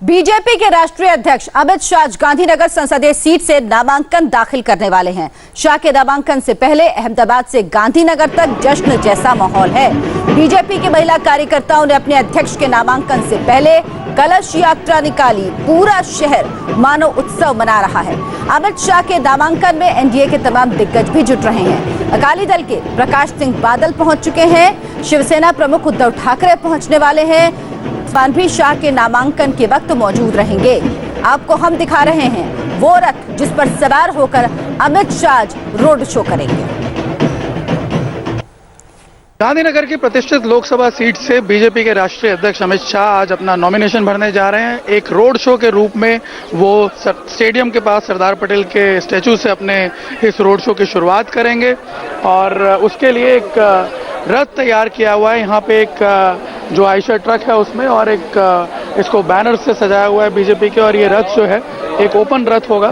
BJP के राष्ट्रीय अध्यक्ष अमित शाह गांधीनगर संसदीय सीट से नामांकन दाखिल करने वाले हैं। शाह के नामांकन से पहले अहमदाबाद से गांधीनगर तक जश्न जैसा माहौल है। बीजेपी के महिला कार्यकर्ताओं ने अपने अध्यक्ष के नामांकन से पहले कलश यात्रा निकाली। पूरा शहर मानो उत्सव मना रहा है। अमित शाह के नामांकन में एनडीए के तमाम दिग्गज भी जुट रहे हैं। अकाली दल के प्रकाश सिंह बादल पहुंच चुके हैं। शिवसेना प्रमुख उद्धव ठाकरे पहुंचने वाले हैं। इरफान भी शाह के नामांकन के वक्त मौजूद रहेंगे। आपको हम दिखा रहे हैं वो रथ जिस पर सवार होकर अमित शाह रोड शो करेंगे। गांधीनगर की प्रतिष्ठित लोकसभा सीट से बीजेपी के राष्ट्रीय अध्यक्ष अमित शाह आज अपना नॉमिनेशन भरने जा रहे हैं। एक रोड शो के रूप में वो स्टेडियम के पास सरदार पटेल के स्टैचू से अपने इस रोड शो की शुरुआत करेंगे और उसके लिए एक रथ तैयार किया हुआ है। यहाँ पे एक जो आयशर ट्रक है उसमें और एक इसको बैनर से सजाया हुआ है बीजेपी के, और ये रथ जो है एक ओपन रथ होगा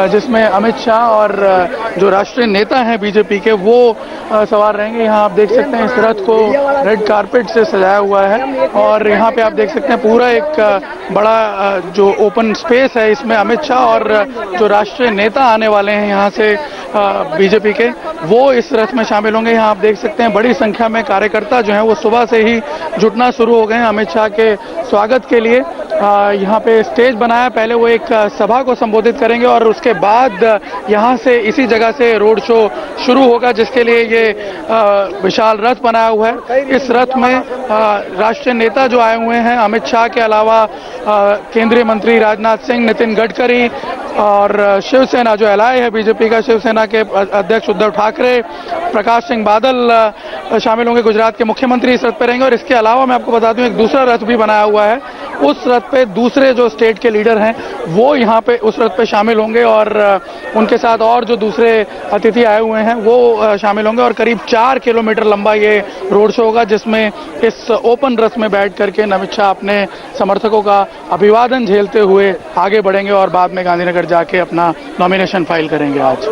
जिसमें अमित शाह और जो राष्ट्रीय नेता हैं बीजेपी के वो सवार रहेंगे। यहाँ आप देख सकते हैं इस रथ को रेड कारपेट से सजाया हुआ है और यहाँ पे आप देख सकते हैं पूरा एक बड़ा जो ओपन स्पेस है, इसमें अमित शाह और जो राष्ट्रीय नेता आने वाले हैं यहाँ से बीजेपी के, वो इस रथ में शामिल होंगे। यहाँ आप देख सकते हैं बड़ी संख्या में कार्यकर्ता जो हैं वो सुबह से ही जुटना शुरू हो गए हैं अमित शाह के स्वागत के लिए। यहाँ पे स्टेज बनाया, पहले वो एक सभा को संबोधित करेंगे और उसके बाद यहाँ से इसी जगह से रोड शो शुरू होगा, जिसके लिए ये विशाल रथ बनाया हुआ है। इस रथ में राष्ट्रीय नेता जो आए हुए हैं अमित शाह के अलावा केंद्रीय मंत्री राजनाथ सिंह, नितिन गडकरी और शिवसेना जो एलआई है बीजेपी का, शिवसेना के अध्यक्ष उद्धव ठाकरे, प्रकाश सिंह बादल शामिल होंगे। गुजरात के मुख्यमंत्री इस रथ पे रहेंगे और इसके अलावा मैं आपको बता दूं एक दूसरा रथ भी बनाया हुआ है। उस रथ पे दूसरे जो स्टेट के लीडर हैं वो यहाँ पे उस रथ पे शामिल होंगे और उनके साथ और जो दूसरे अतिथि आए हुए हैं वो शामिल होंगे और करीब 4 किलोमीटर लंबा ये रोड शो होगा, जिसमें इस ओपन रथ में बैठ करके अमित शाह अपने समर्थकों का अभिवादन झेलते हुए आगे बढ़ेंगे और बाद में गांधीनगर जाके अपना नॉमिनेशन फाइल करेंगे। आज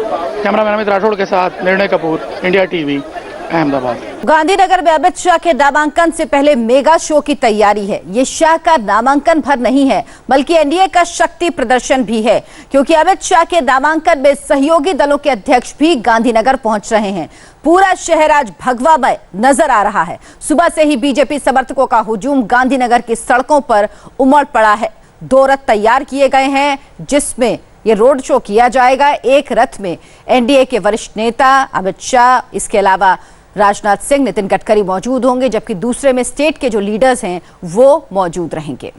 कैमरामैन अमित राठौड़ के साथ निर्णय कपूर, इंडिया टीवी, अहमदाबाद। गांधीनगर में अमित शाह के नामांकन से पहले मेगा शो की तैयारी है। ये शाह का नामांकन भर नहीं है बल्कि एनडीए का शक्ति प्रदर्शन भी है, क्योंकि अमित शाह के नामांकन में सहयोगी दलों के अध्यक्ष भी गांधीनगर पहुंच रहे हैं। पूरा शहर आज भगवामय नजर आ रहा है। सुबह से ही बीजेपी समर्थकों का हुजूम गांधीनगर की सड़कों पर उमड़ पड़ा है। 2 रथ तैयार किए गए हैं जिसमें ये रोड शो किया जाएगा। एक रथ में एनडीए के वरिष्ठ नेता अमित शाह, इसके अलावा राजनाथ सिंह, नितिन गडकरी मौजूद होंगे, जबकि दूसरे में स्टेट के जो लीडर्स हैं वो मौजूद रहेंगे।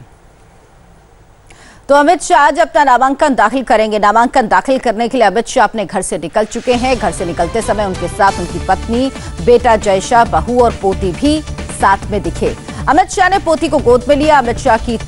तो अमित शाह आज अपना नामांकन दाखिल करेंगे। नामांकन दाखिल करने के लिए अमित शाह अपने घर से निकल चुके हैं। घर से निकलते समय उनके साथ उनकी पत्नी, बेटा जय शाह, बहू और पोती भी साथ में दिखे। अमित शाह ने पोती को गोद में लिया। अमित शाह की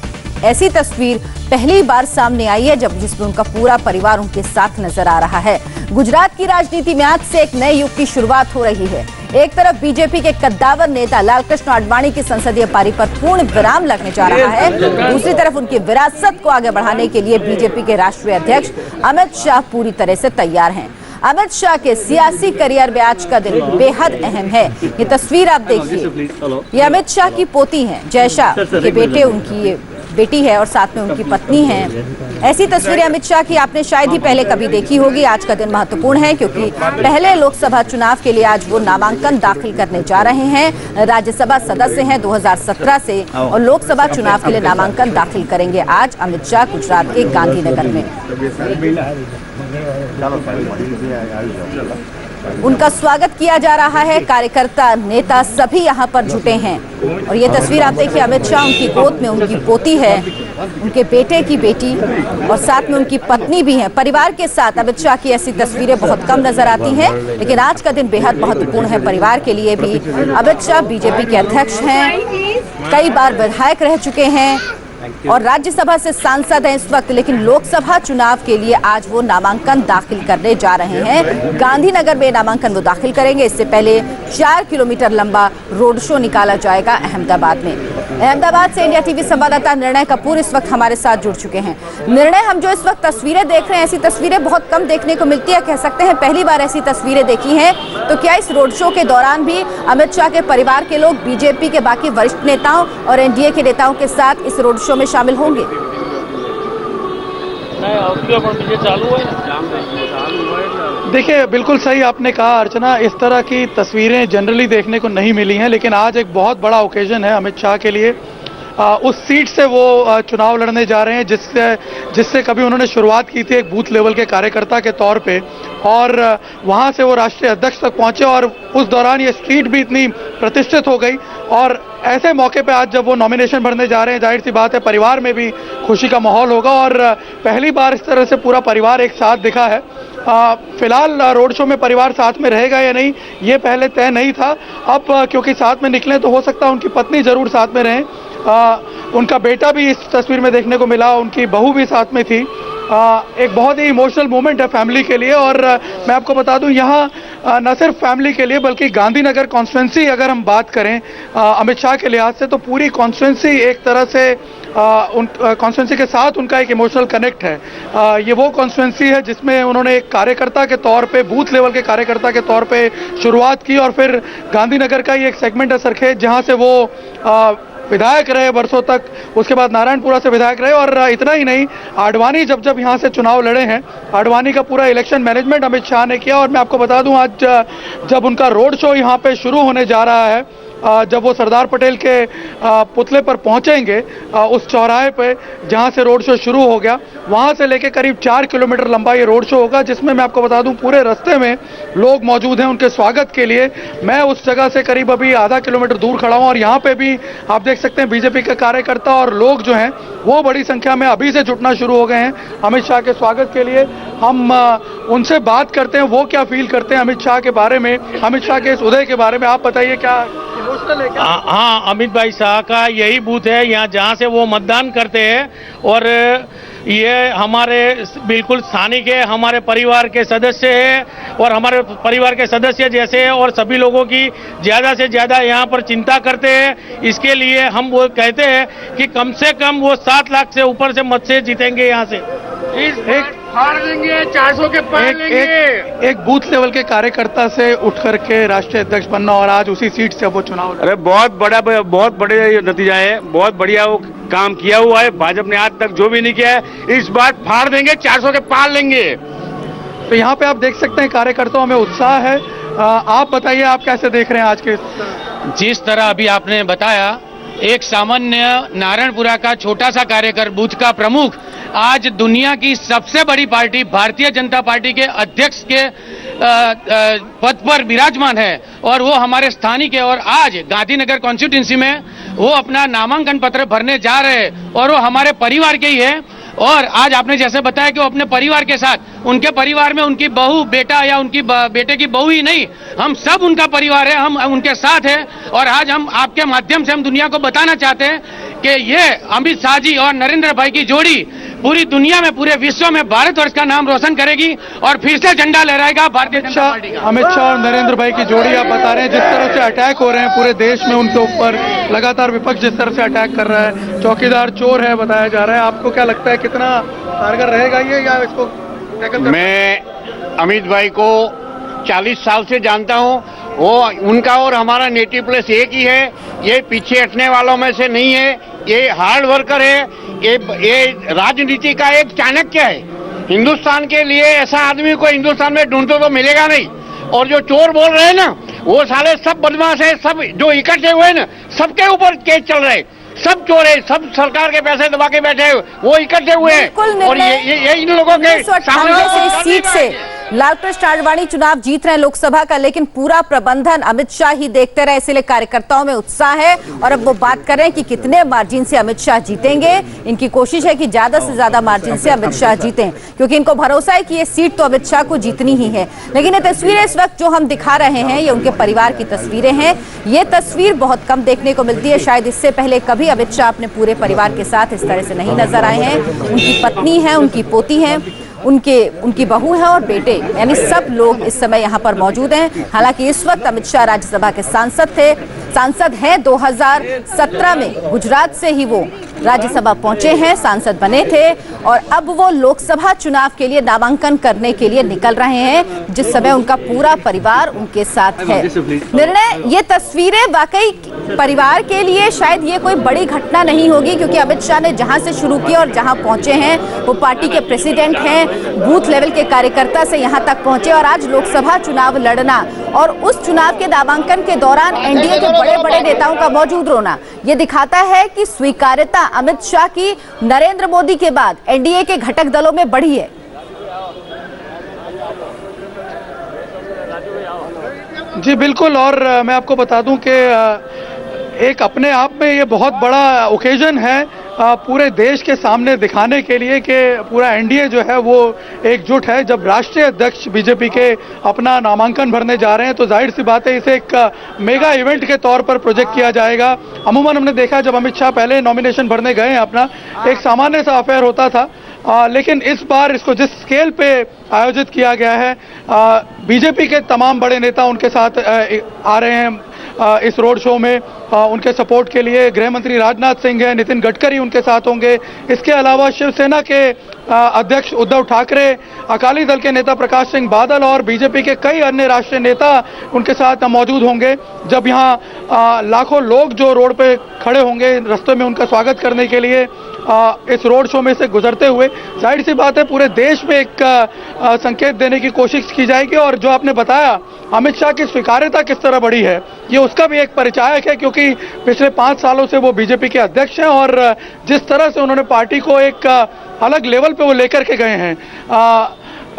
ऐसी तस्वीर पहली बार सामने आई है जब जिसमें उनका पूरा परिवार उनके साथ नजर आ रहा है। गुजरात की राजनीति में आज से एक नए युग की शुरुआत हो रही है। एक तरफ बीजेपी के कद्दावर नेता लालकृष्ण आडवाणी की संसदीय पारी पर पूर्ण विराम लगने जा रहा है। दूसरी तरफ उनकी विरासत को आगे बढ़ाने के लिए बीजेपी के राष्ट्रीय अध्यक्ष अमित शाह पूरी तरह से तैयार हैं। अमित शाह के सियासी करियर में आज का दिन बेहद अहम है। ये तस्वीर आप देखिए, ये अमित शाह की पोती हैं जय शाह के बेटे, उनकी ये बेटी है और साथ में उनकी पत्नी है। ऐसी तस्वीरें अमित शाह की आपने शायद ही पहले कभी देखी होगी। आज का दिन महत्वपूर्ण है क्योंकि पहले लोकसभा चुनाव के लिए आज वो नामांकन दाखिल करने जा रहे हैं। राज्यसभा सदस्य हैं 2017 से और लोकसभा चुनाव के लिए नामांकन दाखिल करेंगे आज अमित शाह गुजरात के गांधीनगर में। उनका स्वागत किया जा रहा है। कार्यकर्ता, नेता सभी यहाँ पर जुटे हैं और ये तस्वीर आप देखिए, अमित शाह, उनकी गोद में उनकी पोती है, उनके बेटे की बेटी और साथ में उनकी पत्नी भी है। परिवार के साथ अमित शाह की ऐसी तस्वीरें बहुत कम नजर आती हैं, लेकिन आज का दिन बेहद महत्वपूर्ण है परिवार के लिए भी। अमित शाह बीजेपी के अध्यक्ष हैं, कई बार विधायक रह चुके हैं और राज्यसभा से सांसद हैं इस वक्त, लेकिन लोकसभा चुनाव के लिए आज वो नामांकन दाखिल करने जा रहे हैं। गांधीनगर में नामांकन वो दाखिल करेंगे। इससे पहले 4 किलोमीटर लंबा रोड शो निकाला जाएगा अहमदाबाद में। अहमदाबाद से इंडिया टीवी संवाददाता निर्णय कपूर इस वक्त हमारे साथ जुड़ चुके हैं। निर्णय, हम जो इस वक्त तस्वीरें देख रहे हैं, ऐसी तस्वीरें बहुत कम देखने को मिलती है, कह सकते हैं पहली बार ऐसी तस्वीरें देखी हैं। तो क्या इस रोड शो के दौरान भी अमित शाह के परिवार के लोग बीजेपी के बाकी वरिष्ठ नेताओं और एनडीए के नेताओं के साथ इस रोड शो में शामिल होंगे? देखिए, बिल्कुल सही आपने कहा अर्चना, इस तरह की तस्वीरें जनरली देखने को नहीं मिली हैं, लेकिन आज एक बहुत बड़ा ओकेजन है अमित शाह के लिए। उस सीट से वो चुनाव लड़ने जा रहे हैं जिससे कभी उन्होंने शुरुआत की थी एक बूथ लेवल के कार्यकर्ता के तौर पे, और वहां से वो राष्ट्रीय अध्यक्ष तक पहुंचे, और उस दौरान ये सीट भी इतनी प्रतिष्ठित हो गई। और ऐसे मौके पे आज जब वो नॉमिनेशन भरने जा रहे हैं, जाहिर सी बात है परिवार में भी खुशी का माहौल होगा, और पहली बार इस तरह से पूरा परिवार एक साथ दिखा है। फिलहाल रोड शो में परिवार साथ में रहेगा या नहीं ये पहले तय नहीं था। अब क्योंकि साथ में निकले तो हो सकता है उनकी पत्नी जरूर साथ में रहें, उनका बेटा भी इस तस्वीर में देखने को मिला, उनकी बहू भी साथ में थी। एक बहुत ही इमोशनल मोमेंट है फैमिली के लिए। और मैं आपको बता दूं, यहाँ न सिर्फ फैमिली के लिए बल्कि गांधीनगर कॉन्स्टिट्यूंसी अगर हम बात करें अमित शाह के लिहाज से, तो पूरी कॉन्स्टिट्यूंसी एक तरह से उन कॉन्स्टिट्यूंसी के साथ उनका एक इमोशनल कनेक्ट है। ये वो कॉन्स्टिट्यूंसी है जिसमें उन्होंने एक कार्यकर्ता के तौर पे, बूथ लेवल के कार्यकर्ता के तौर पे शुरुआत की, और फिर गांधीनगर का ही एक सेगमेंट है सरखेज, जहां से वो विधायक रहे वर्षों तक, उसके बाद नारायणपुरा से विधायक रहे। और इतना ही नहीं, आडवाणी जब यहाँ से चुनाव लड़े हैं, आडवाणी का पूरा इलेक्शन मैनेजमेंट अमित शाह ने किया। और मैं आपको बता दूं, आज जब उनका रोड शो यहाँ पे शुरू होने जा रहा है, जब वो सरदार पटेल के पुतले पर पहुंचेंगे, उस चौराहे पे जहां से रोड शो शुरू हो गया, वहां से लेके करीब 4 किलोमीटर लंबा ये रोड शो होगा, जिसमें मैं आपको बता दूं पूरे रास्ते में लोग मौजूद हैं उनके स्वागत के लिए। मैं उस जगह से करीब अभी आधा किलोमीटर दूर खड़ा हूं, और यहाँ पे भी आप देख सकते हैं बीजेपी के कार्यकर्ता और लोग जो हैं वो बड़ी संख्या में अभी से जुटना शुरू हो गए हैं अमित शाह के स्वागत के लिए। हम उनसे बात करते हैं, वो क्या फील करते हैं अमित शाह के बारे में, अमित शाह के इस उदय के बारे में। आप बताइए, क्या इमोशनल है क्या? हाँ, अमित भाई शाह का यही बूथ है यहाँ जहाँ से वो मतदान करते हैं, और ये हमारे बिल्कुल स्थानिक है, हमारे परिवार के सदस्य है, और हमारे परिवार के सदस्य जैसे हैं, और सभी लोगों की ज़्यादा से ज़्यादा यहाँ पर चिंता करते हैं। इसके लिए हम वो कहते हैं कि कम से कम वो 7 लाख से ऊपर से मत से जीतेंगे यहाँ से। एक हार देंगे, 400 के पार लेंगे। एक बूथ लेवल के कार्यकर्ता से उठ करके राष्ट्रीय अध्यक्ष बनना, और आज उसी सीट से वो चुनाव लड़े। अरे बहुत बड़े नतीजा है, बहुत बढ़िया वो काम किया हुआ है। भाजपा ने आज तक जो भी नहीं किया है, इस बार फाड़ देंगे, 400 के पार लेंगे। तो यहाँ पे आप देख सकते हैं कार्यकर्ताओं में उत्साह है। आप बताइए, आप कैसे देख रहे हैं आज के? जिस तरह अभी आपने बताया, एक सामान्य नारायणपुरा का छोटा सा कार्यकर बूथ का प्रमुख आज दुनिया की सबसे बड़ी पार्टी भारतीय जनता पार्टी के अध्यक्ष के पद पर विराजमान है, और वो हमारे स्थानिक है। और आज गांधीनगर कॉन्स्टिट्यूंसी में वो अपना नामांकन पत्र भरने जा रहे हैं, और वो हमारे परिवार के ही है। और आज आपने जैसे बताया कि वो अपने परिवार के साथ, उनके परिवार में उनकी बहू, बेटा या उनकी बेटे की बहू ही नहीं, हम सब उनका परिवार है, हम उनके साथ हैं। और आज हम आपके माध्यम से हम दुनिया को बताना चाहते हैं कि ये अमित शाह जी और नरेंद्र भाई की जोड़ी पूरी दुनिया में, पूरे विश्व में भारतवर्ष का नाम रोशन करेगी, और फिर से झंडा लहराएगा भारतीय जनता पार्टी का। अमित शाह और नरेंद्र भाई की जोड़ी आप बता रहे हैं, जिस तरह से अटैक हो रहे हैं पूरे देश में उनके ऊपर, लगातार विपक्ष जिस तरह से अटैक कर रहा है, चौकीदार चोर है बताया जा रहा है, आपको क्या लगता है कितना कारगर रहेगा ये, या इसको टैकल? मैं अमित भाई को 40 साल से जानता हूँ, वो उनका और हमारा नेटिव प्लेस एक ही है। ये पीछे हटने वालों में से नहीं है, ये हार्ड वर्कर है, ये राजनीति का एक चाणक्य है। हिंदुस्तान के लिए ऐसा आदमी को हिंदुस्तान में ढूंढते तो मिलेगा नहीं। और जो चोर बोल रहे हैं ना, वो साले सब बदमाश है, सब जो इकट्ठे हुए ना, सबके ऊपर केस चल रहे हैं, सब चोर है, सब सरकार के पैसे दबा के बैठे हुए, वो इकट्ठे हुए हैं। और ये इन लोगों के सामने सीट से लालकृष्ण आडवाणी चुनाव जीत रहे हैं लोकसभा का, लेकिन पूरा प्रबंधन अमित शाह ही देखते रहे, इसलिए कार्यकर्ताओं में उत्साह है। और अब वो बात कर रहे हैं कि कितने मार्जिन से अमित शाह जीतेंगे। इनकी कोशिश है कि ज्यादा से ज्यादा मार्जिन से अमित शाह जीतें, क्योंकि इनको भरोसा है कि ये सीट तो अमित शाह को जीतनी ही है। लेकिन ये तस्वीरें इस वक्त जो हम दिखा रहे हैं, ये उनके परिवार की तस्वीरें हैं। ये तस्वीर बहुत कम देखने को मिलती है, शायद इससे पहले कभी अमित शाह अपने पूरे परिवार के साथ इस तरह से नहीं नजर आए हैं। उनकी पत्नी है, उनकी पोती है, उनकी बहू है और बेटे, यानी सब लोग इस समय यहाँ पर मौजूद हैं। हालांकि इस वक्त अमित शाह राज्यसभा के सांसद हैं 2017 में गुजरात से ही वो राज्यसभा पहुंचे हैं, सांसद बने थे और अब वो लोकसभा चुनाव के लिए नामांकन करने के लिए निकल रहे हैं, जिस समय उनका पूरा परिवार उनके साथ है। निर्णय, ये तस्वीरें वाकई परिवार के लिए शायद ये कोई बड़ी घटना नहीं होगी, क्योंकि अमित शाह ने जहां से शुरू किया और जहां पहुंचे हैं वो पार्टी के प्रेसिडेंट हैं, बूथ लेवल के कार्यकर्ता से यहां तक पहुंचे और आज लोकसभा चुनाव लड़ना और उस चुनाव के नामांकन के दौरान एनडीए के बड़े बड़े नेताओं का मौजूद होना, ये दिखाता है कि स्वीकार्यता अमित शाह की नरेंद्र मोदी के बाद एनडीए के घटक दलों में बढ़ी है। जी बिल्कुल, और मैं आपको बता दूं कि एक अपने आप में ये बहुत बड़ा ओकेजन है पूरे देश के सामने दिखाने के लिए कि पूरा एनडीए जो है वो एकजुट है। जब राष्ट्रीय अध्यक्ष बीजेपी के अपना नामांकन भरने जा रहे हैं तो जाहिर सी बात है इसे एक मेगा इवेंट के तौर पर प्रोजेक्ट किया जाएगा। अमूमन हमने देखा जब अमित शाह पहले नॉमिनेशन भरने गए हैं अपना, एक सामान्य सा अफेयर होता था, लेकिन इस बार इसको जिस स्केल पे आयोजित किया गया है, बीजेपी के तमाम बड़े नेता उनके साथ आ रहे हैं इस रोड शो में उनके सपोर्ट के लिए। गृह मंत्री राजनाथ सिंह है, नितिन गडकरी उनके साथ होंगे। इसके अलावा शिवसेना के अध्यक्ष उद्धव ठाकरे, अकाली दल के नेता प्रकाश सिंह बादल और बीजेपी के कई अन्य राष्ट्रीय नेता उनके साथ मौजूद होंगे। जब यहाँ लाखों लोग जो रोड पे खड़े होंगे रास्ते में उनका स्वागत करने के लिए इस रोड शो में से गुजरते हुए, जाहिर सी बात है पूरे देश में एक संकेत देने की कोशिश की जाएगी। और जो आपने बताया अमित शाह की स्वीकार्यता किस तरह बढ़ी है, ये उसका भी एक परिचायक है, क्योंकि पिछले 5 सालों से वो बीजेपी के अध्यक्ष हैं और जिस तरह से उन्होंने पार्टी को एक अलग लेवल पे वो लेकर के गए हैं।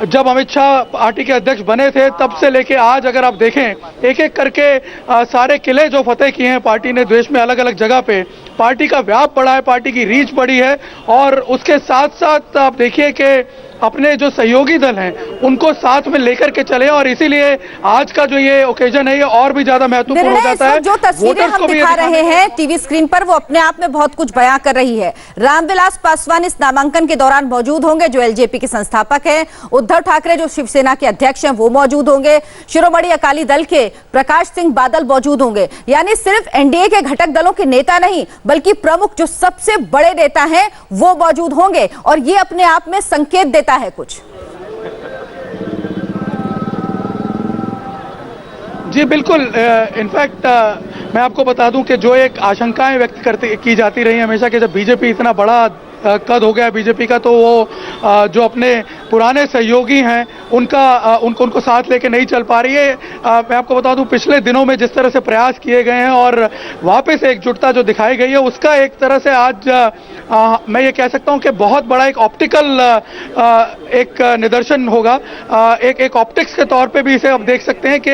जब अमित शाह पार्टी के अध्यक्ष बने थे तब से लेके आज अगर आप देखें एक एक करके सारे किले जो फतेह किए हैं पार्टी ने देश में अलग अलग जगह पे, पार्टी का व्याप बढ़ा है, पार्टी की रीच बढ़ी है। और उसके साथ साथ आप देखिए कि अपने जो सहयोगी दल हैं उनको साथ में लेकर के चले, और इसीलिए आज का जो ये ओकेजन है ये और भी ज्यादा महत्वपूर्ण हो जाता है। जो तस्वीरें हम दिखा रहे हैं टीवी स्क्रीन पर वो अपने आप में बहुत कुछ बयां कर रही है। रामविलास पासवान इस नामांकन के दौरान मौजूद होंगे, जो एलजेपी के संस्थापक हैं। उद्धव ठाकरे जो शिवसेना के अध्यक्ष हैं वो मौजूद होंगे। शिरोमणि अकाली दल के प्रकाश सिंह बादल मौजूद होंगे। यानी सिर्फ एनडीए के घटक दलों के नेता नहीं बल्कि प्रमुख जो सबसे बड़े नेता हैं वो मौजूद होंगे, और ये अपने आप में संकेत देता है कुछ। जी बिल्कुल, इनफैक्ट मैं आपको बता दूं कि जो एक आशंकाएं व्यक्त की जाती रही हमेशा कि जब बीजेपी इतना बड़ा कद हो गया बीजेपी का तो वो जो अपने पुराने सहयोगी हैं उनको साथ लेके नहीं चल पा रही है। मैं आपको बता दूं पिछले दिनों में जिस तरह से प्रयास किए गए हैं और वापस एकजुटता जो दिखाई गई है उसका एक तरह से आज मैं ये कह सकता हूं कि बहुत बड़ा एक ऑप्टिकल एक निदर्शन होगा। एक ऑप्टिक्स के तौर पे भी इसे आप देख सकते हैं कि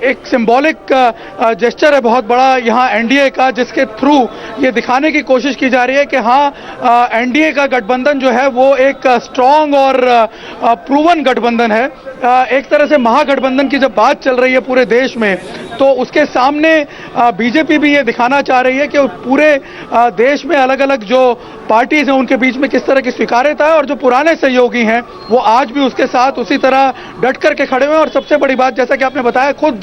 एक सिंबॉलिक जेस्चर है बहुत बड़ा यहाँ एनडीए का, जिसके थ्रू ये दिखाने की कोशिश की जा रही है कि हाँ एनडीए का गठबंधन जो है वो एक स्ट्रांग और प्रूवन गठबंधन है। एक तरह से महागठबंधन की जब बात चल रही है पूरे देश में तो उसके सामने बीजेपी भी ये दिखाना चाह रही है कि पूरे देश में अलग अलग जो पार्टीज हैं उनके बीच में किस तरह की स्वीकार्यता है, और जो पुराने सहयोगी हैं वो आज भी उसके साथ उसी तरह डट करके खड़े हुए हैं। और सबसे बड़ी बात जैसा कि आपने बताया, खुद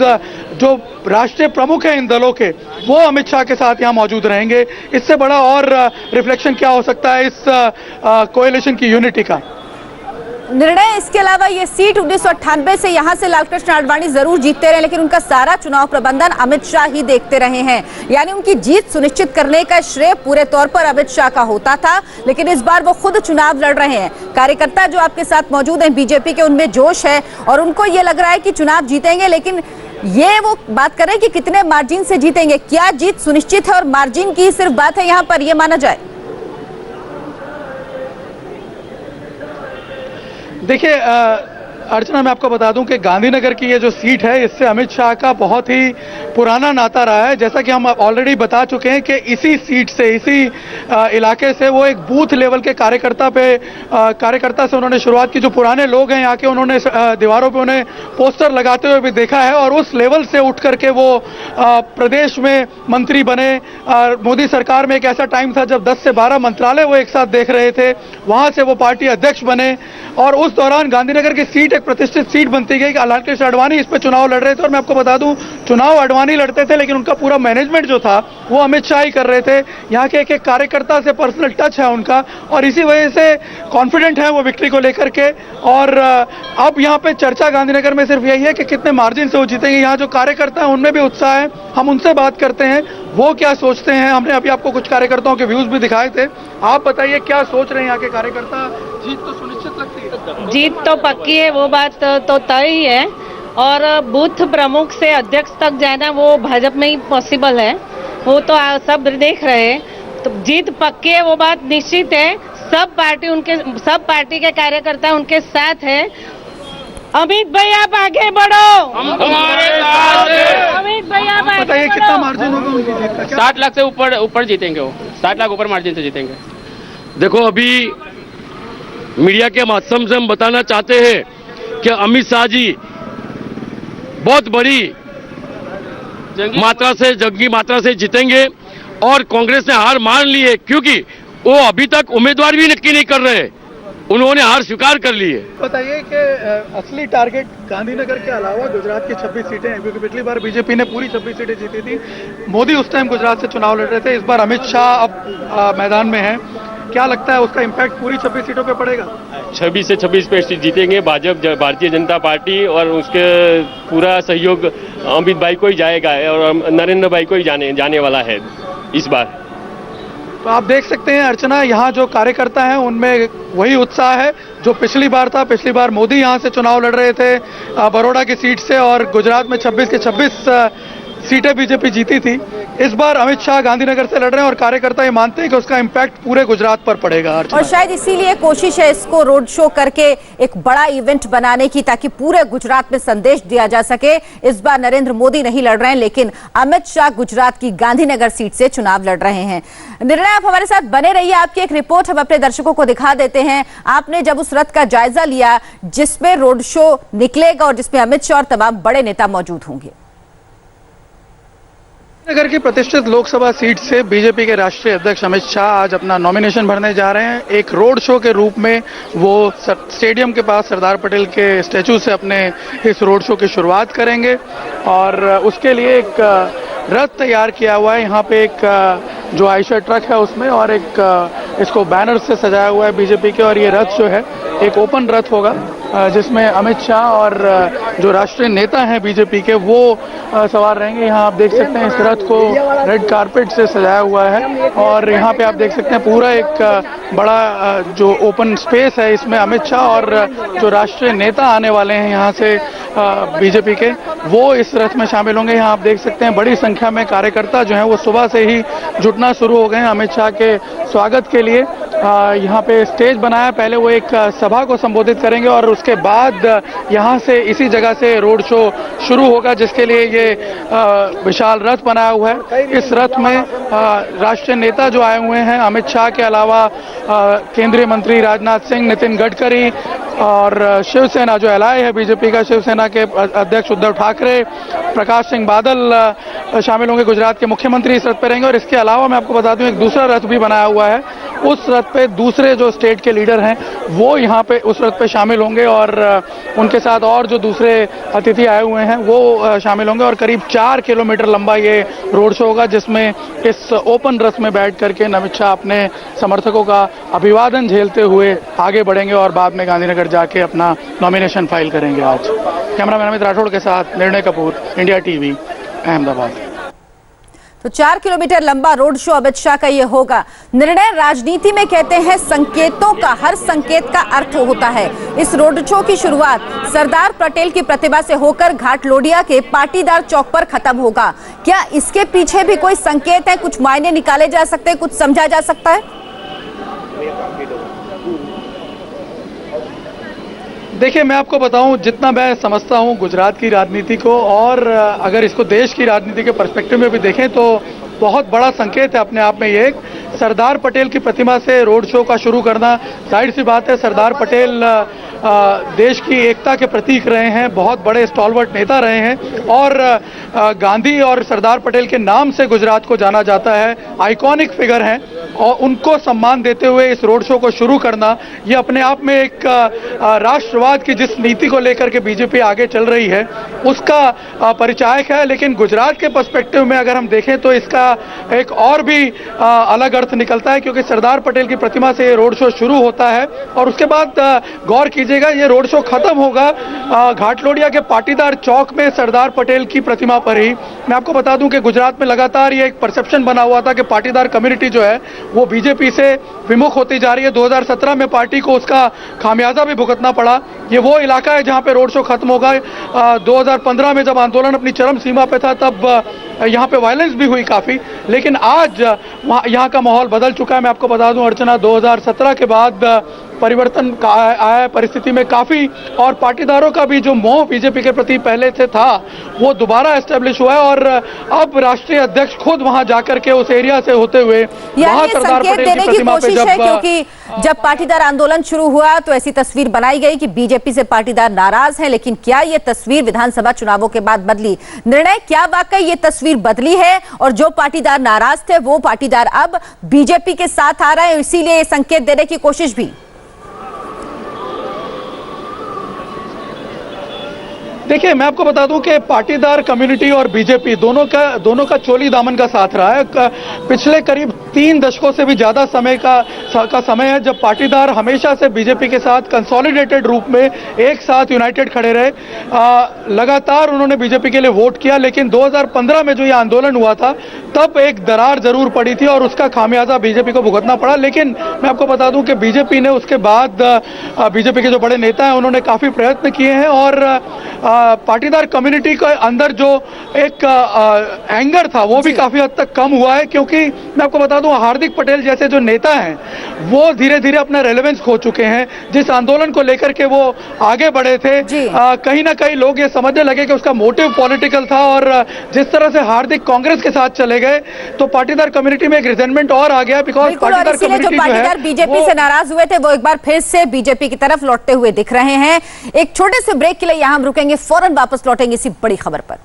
जो राष्ट्रीय प्रमुख हैं इन दलों के वो अमित शाह के साथ यहाँ मौजूद रहेंगे। इससे बड़ा और रिफ्लेक्शन क्या हो सकता है इस कोएलिशन की यूनिटी का। निर्णय, इसके अलावा ये सीट 1998 से यहां से लालकृष्ण आडवाणी जरूर जीतते रहे, लेकिन उनका सारा चुनाव प्रबंधन अमित शाह ही देखते रहे हैं। यानी उनकी जीत सुनिश्चित करने का श्रेय पूरे तौर पर अमित शाह का होता था, लेकिन इस बार वो खुद चुनाव लड़ रहे हैं। कार्यकर्ता जो आपके साथ मौजूद हैं बीजेपी के, उनमें जोश है और उनको ये लग रहा है कि चुनाव जीतेंगे, लेकिन ये वो बात करें कि कितने मार्जिन से जीतेंगे, क्या जीत सुनिश्चित है और मार्जिन की सिर्फ बात है यहाँ पर, यह माना जाए? देखिए अर्चना, मैं आपको बता दूं कि गांधीनगर की ये जो सीट है इससे अमित शाह का बहुत ही पुराना नाता रहा है। जैसा कि हम ऑलरेडी बता चुके हैं कि इसी सीट से, इसी इलाके से वो एक बूथ लेवल के कार्यकर्ता से उन्होंने शुरुआत की। जो पुराने लोग हैं यहाँ के, उन्होंने दीवारों पे उन्हें पोस्टर लगाते हुए भी देखा है और उस लेवल से उठ करके वो प्रदेश में मंत्री बने। मोदी सरकार में एक ऐसा टाइम था जब 10 से 12 मंत्रालय वो एक साथ देख रहे थे, वहां से वो पार्टी अध्यक्ष बने और उस दौरान गांधीनगर की सीट एक एक प्रतिष्ठित सीट बनती गई। हालांकि अडवाणी इस पे चुनाव लड़ रहे थे और मैं आपको बता दूं चुनाव अडवाणी लड़ते थे, लेकिन उनका पूरा मैनेजमेंट जो था वो अमित शाह ही कर रहे थे। यहाँ के एक एक कार्यकर्ता से पर्सनल टच है उनका और इसी वजह से कॉन्फिडेंट है वो विक्ट्री को लेकर के। और अब यहाँ पे चर्चा गांधीनगर में सिर्फ यही है कि कितने मार्जिन से वो जीतेंगे। यहाँ जो कार्यकर्ता है उनमें भी उत्साह है, हम उनसे बात करते हैं वो क्या सोचते हैं। हमने अभी आपको कुछ कार्यकर्ताओं के व्यूज भी दिखाए थे, आप बताइए क्या सोच रहे हैं यहाँ के कार्यकर्ता। जीत तो सुनिश्चित लगती है? जीत तो पक्की है, वो बात तो तय ही है। और बूथ प्रमुख से अध्यक्ष तक जाना वो भाजपा में ही पॉसिबल है, वो तो सब देख रहे हैं। तो जीत पक्की है, वो बात निश्चित है। सब पार्टी के कार्यकर्ता उनके साथ है। अमित भाई आप आगे बढ़ो, हम तुम्हारे साथ हैं। अमित भाई आप आगे बताइए कितना मार्जिन होगा उनकी जीत का? 60 लाख से ऊपर जीतेंगे वो, 60 लाख ऊपर मार्जिन से जीतेंगे। देखो, अभी मीडिया के माध्यम से हम बताना चाहते हैं कि अमित शाह जी बहुत बड़ी जंगी मात्रा से जीतेंगे और कांग्रेस ने हार मान ली है, क्योंकि वो अभी तक उम्मीदवार भी नक्की नहीं कर रहे, उन्होंने हार स्वीकार कर ली है। बताइए कि असली टारगेट गांधीनगर के अलावा गुजरात की 26 सीटें हैं, क्योंकि पिछली बार बीजेपी ने पूरी 26 सीटें जीती थी। मोदी उस टाइम गुजरात से चुनाव लड़ रहे थे, इस बार अमित शाह अब मैदान में है। क्या लगता है उसका इम्पैक्ट पूरी 26 सीटों पे पड़ेगा? 26 से 26 पे जीतेंगे भाजपा, भारतीय जनता पार्टी, और उसके पूरा सहयोग अमित भाई को ही जाएगा और नरेंद्र भाई को ही जाने वाला है इस बार। तो आप देख सकते हैं अर्चना, यहाँ जो कार्यकर्ता हैं उनमें वही उत्साह है जो पिछली बार था। पिछली बार मोदी यहाँ से चुनाव लड़ रहे थे बड़ौदा की सीट से, और गुजरात में 26 के 26 सीटें बीजेपी जीती थी। इस बार अमित शाह गांधीनगर से लड़ रहे हैं और कार्यकर्ता ये मानते हैं कि उसका इम्पैक्ट पूरे गुजरात पर पड़ेगा। और शायद इसीलिए कोशिश है इसको रोड शो करके एक बड़ा इवेंट बनाने की, ताकि पूरे गुजरात में संदेश दिया जा सके। इस बार नरेंद्र मोदी नहीं लड़ रहे हैं, लेकिन अमित शाह गुजरात की गांधीनगर सीट से चुनाव लड़ रहे हैं। निर्णय, आप हमारे साथ बने रहिए, आपकी एक रिपोर्ट हम अपने दर्शकों को दिखा देते हैं। आपने जब उस रथ का जायजा लिया जिसमें रोड शो निकलेगा और जिसमें अमित शाह और तमाम बड़े नेता मौजूद होंगे। नगर की प्रतिष्ठित लोकसभा सीट से बीजेपी के राष्ट्रीय अध्यक्ष अमित शाह आज अपना नॉमिनेशन भरने जा रहे हैं। एक रोड शो के रूप में वो स्टेडियम के पास सरदार पटेल के स्टैचू से अपने इस रोड शो की शुरुआत करेंगे और उसके लिए एक रथ तैयार किया हुआ है। यहाँ पे एक जो आयशर ट्रक है उसमें, और एक इसको बैनर से सजाया हुआ है बीजेपी के, और ये रथ जो है एक ओपन रथ होगा जिसमें अमित शाह और जो राष्ट्रीय नेता हैं बीजेपी के वो सवार रहेंगे। यहाँ आप देख सकते हैं इस रथ को रेड कारपेट से सजाया हुआ है और यहाँ पे आप देख सकते हैं पूरा एक बड़ा जो ओपन स्पेस है, इसमें अमित शाह और जो राष्ट्रीय नेता आने वाले हैं यहाँ से बीजेपी के, वो इस रथ में शामिल होंगे। यहाँ आप देख सकते हैं बड़ी संख्या में कार्यकर्ता जो हैं वो सुबह से ही जुटना शुरू हो गए हैं अमित शाह के स्वागत के लिए। यहाँ पे स्टेज बनाया, पहले वो एक सभा को संबोधित करेंगे और उसके बाद यहाँ से इसी जगह से रोड शो शुरू होगा, जिसके लिए ये विशाल रथ बनाया हुआ है। इस रथ में राष्ट्रीय नेता जो आए हुए हैं अमित शाह के अलावा केंद्रीय मंत्री राजनाथ सिंह, नितिन गडकरी और शिवसेना जो एलआई है बीजेपी का, शिवसेना के अध्यक्ष उद्धव ठाकरे, प्रकाश सिंह बादल शामिल होंगे। गुजरात के मुख्यमंत्री इस रथ पे रहेंगे और इसके अलावा मैं आपको बता दूं एक दूसरा रथ भी बनाया हुआ है। उस रथ पे दूसरे जो स्टेट के लीडर हैं वो यहाँ पे उस रथ पे शामिल होंगे और उनके साथ और जो दूसरे अतिथि आए हुए हैं वो शामिल होंगे और करीब 4 किलोमीटर लंबा ये रोड शो होगा, जिसमें इस ओपन रथ में बैठ करके अमित शाह अपने समर्थकों का अभिवादन झेलते हुए आगे बढ़ेंगे और बाद में गांधीनगर जाके अपना नॉमिनेशन फाइल करेंगे। आज कैमरामैन अमित राठौड़ के साथ निर्णय कपूर, इंडिया टीवी, अहमदाबाद। तो 4 किलोमीटर लंबा रोड शो अमित शाह का ये होगा। निर्णय, राजनीति में कहते हैं संकेतों का, हर संकेत का अर्थ होता है। इस रोड शो की शुरुआत सरदार पटेल की प्रतिमा से होकर घाट लोडिया के पाटीदार चौक पर खत्म होगा। क्या इसके पीछे भी कोई संकेत है, कुछ मायने निकाले जा सकते हैं, कुछ समझा जा सकता है? देखिए, मैं आपको बताऊं, जितना मैं समझता हूं गुजरात की राजनीति को, और अगर इसको देश की राजनीति के पर्सपेक्टिव में भी देखें तो बहुत बड़ा संकेत है अपने आप में ये। सरदार पटेल की प्रतिमा से रोड शो का शुरू करना, जाहिर सी बात है सरदार पटेल देश की एकता के प्रतीक रहे हैं, बहुत बड़े स्टॉलवर्ट नेता रहे हैं और गांधी और सरदार पटेल के नाम से गुजरात को जाना जाता है, आइकॉनिक फिगर हैं। और उनको सम्मान देते हुए इस रोड शो को शुरू करना, ये अपने आप में एक राष्ट्रवाद की जिस नीति को लेकर के बीजेपी आगे चल रही है उसका परिचायक है। लेकिन गुजरात के पर्सपेक्टिव में अगर हम देखें तो इसका एक और भी अलग अर्थ निकलता है, क्योंकि सरदार पटेल की प्रतिमा से ये रोड शो शुरू होता है और उसके बाद गौर कीजिएगा ये रोड शो खत्म होगा घाटलोडिया के पाटीदार चौक में सरदार पटेल की प्रतिमा पर ही। मैं आपको बता दूं कि गुजरात में लगातार ये एक परसेप्शन बना हुआ था कि पाटीदार कम्युनिटी जो है वो बीजेपी से विमुख होती जा रही है। 2017 में पार्टी को उसका खामियाजा भी भुगतना पड़ा। ये वो इलाका है जहां पे रोड शो खत्म होगा। 2015 में जब आंदोलन अपनी चरम सीमा पे था तब यहाँ पे वायलेंस भी हुई काफी, लेकिन आज यहाँ का माहौल बदल चुका है। मैं आपको बता दूं अर्चना, 2017 के बाद परिवर्तन आया परिस्थिति में काफी, और पाटीदारों का भी जो मोह बीजेपी के प्रति पहले से था वो दोबारा एस्टेब्लिश हुआ है और अब राष्ट्रीय अध्यक्ष खुद वहां जाकर के उस एरिया से होते हुए वहां सरदार पटेल की प्रतिमा पे क्योंकि जब पाटीदार आंदोलन शुरू हुआ तो ऐसी तस्वीर बनाई गई कि बीजेपी से पाटीदार नाराज हैं, लेकिन क्या ये तस्वीर विधानसभा चुनावों के बाद बदली? निर्णय क्या वाकई ये तस्वीर बदली है और जो पाटीदार नाराज थे वो पाटीदार अब बीजेपी के साथ आ रहे हैं, इसीलिए ये संकेत देने की कोशिश भी? देखिए, मैं आपको बता दूं कि पाटीदार कम्युनिटी और बीजेपी दोनों का चोली दामन का साथ रहा है। पिछले करीब 3 दशकों से भी ज्यादा समय का समय है जब पाटीदार हमेशा से बीजेपी के साथ कंसोलिडेटेड रूप में एक साथ यूनाइटेड खड़े रहे। लगातार उन्होंने बीजेपी के लिए वोट किया, लेकिन 2015 में जो ये आंदोलन हुआ था तब एक दरार जरूर पड़ी थी और उसका खामियाजा बीजेपी को भुगतना पड़ा। लेकिन मैं आपको बता दूं कि बीजेपी ने उसके बाद बीजेपी के जो बड़े नेता हैं उन्होंने काफी प्रयत्न किए हैं और पाटीदार कम्युनिटी के अंदर जो एक एंगर था वो भी काफी हद तक कम हुआ है, क्योंकि मैं आपको बता दूं हार्दिक पटेल जैसे जो नेता हैं वो धीरे धीरे अपना रेलेवेंस खो चुके हैं। जिस आंदोलन को लेकर के वो आगे बढ़े थे कहीं ना कहीं लोग ये समझने लगे कि उसका मोटिव पॉलिटिकल था, और जिस तरह से हार्दिक कांग्रेस के साथ चले गए तो पाटीदार कम्युनिटी में एक रिजेंटमेंट और आ गया। बिकॉज पाटीदार कम्युनिटी जो है बीजेपी से नाराज हुए थे वो एक बार फिर से बीजेपी की तरफ लौटते हुए दिख रहे हैं। एक छोटे से ब्रेक के लिए यहां हम रुकेंगे, फौरन वापस लौटेंगे इसी बड़ी खबर पर।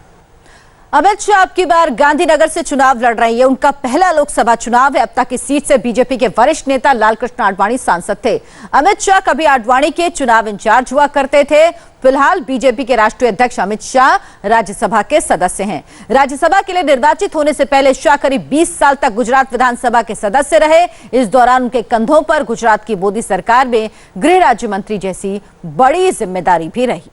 अमित शाह अब की बार गांधीनगर से चुनाव लड़ रहे हैं। उनका पहला लोकसभा चुनाव है। अब तक इस सीट से बीजेपी के वरिष्ठ नेता लालकृष्ण आडवाणी सांसद थे। अमित शाह कभी आडवाणी के चुनाव इंचार्ज हुआ करते थे। फिलहाल बीजेपी के राष्ट्रीय अध्यक्ष अमित शाह राज्यसभा के सदस्य हैं। राज्यसभा के लिए निर्वाचित होने से पहले शाह करीब 20 साल तक गुजरात विधानसभा के सदस्य रहे। इस दौरान उनके कंधों पर गुजरात की मोदी सरकार में गृह राज्य मंत्री जैसी बड़ी जिम्मेदारी भी रही।